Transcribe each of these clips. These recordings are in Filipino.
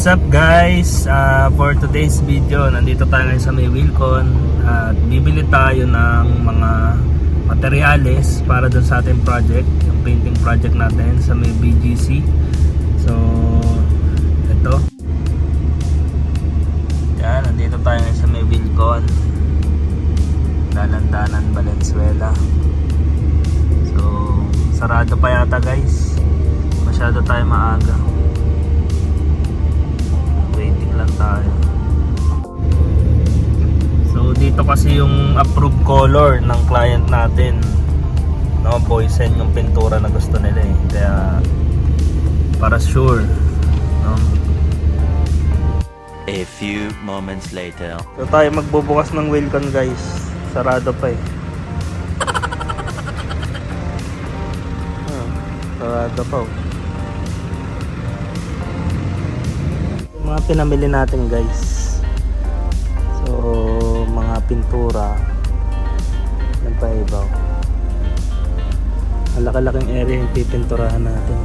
What's up guys? For today's video, nandito tayo ngayon sa may Wilcon at bibili tayo ng mga materyales para dun sa ating project, yung painting project natin sa may BGC. So, ito. Yan, nandito tayo ngayon sa may Wilcon, Dalandanan, Valenzuela. So, sarado pa yata guys. Masyado tayo maaga. Waiting lang tayo. So dito kasi yung approved color ng client natin, no, poison yung pintura na gusto nila eh. Kaya para sure, no? A few moments later. So tayo magbubukas ng Wilcon guys. Sarado pa eh. Sarado pa oh. Mga pinamili natin guys, so mga pintura ng paibaw, malaki-laking area yung pipinturahan natin.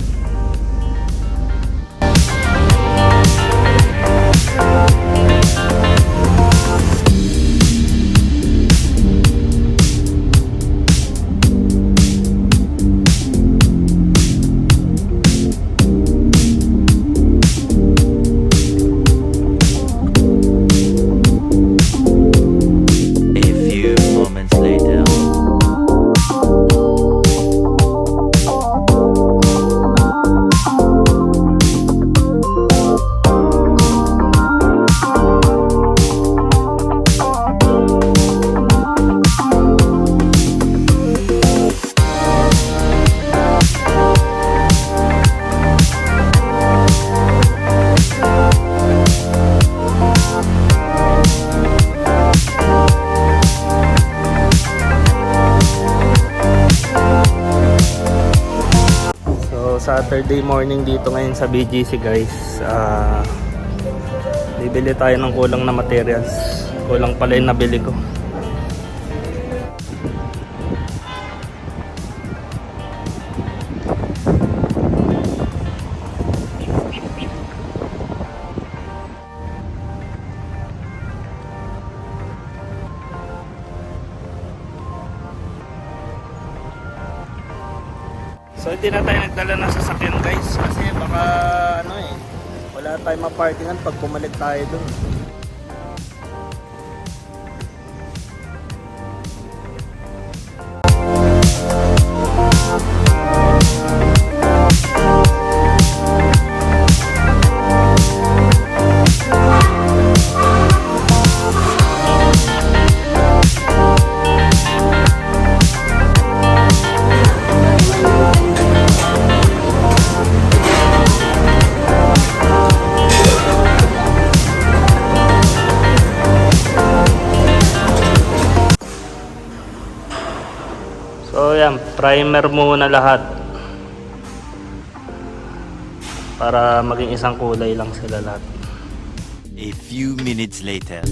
Saturday morning dito ngayon sa BGC guys. Bibili tayo ng kulang na materials. Kulang pala yung nabili ko. So hindi na tayo nagdala ng sasakyan guys kasi baka wala tayong maparkingan pag bumalik tayo dun. So yan, primer muna lahat para maging isang kulay lang sila lahat. A few minutes later.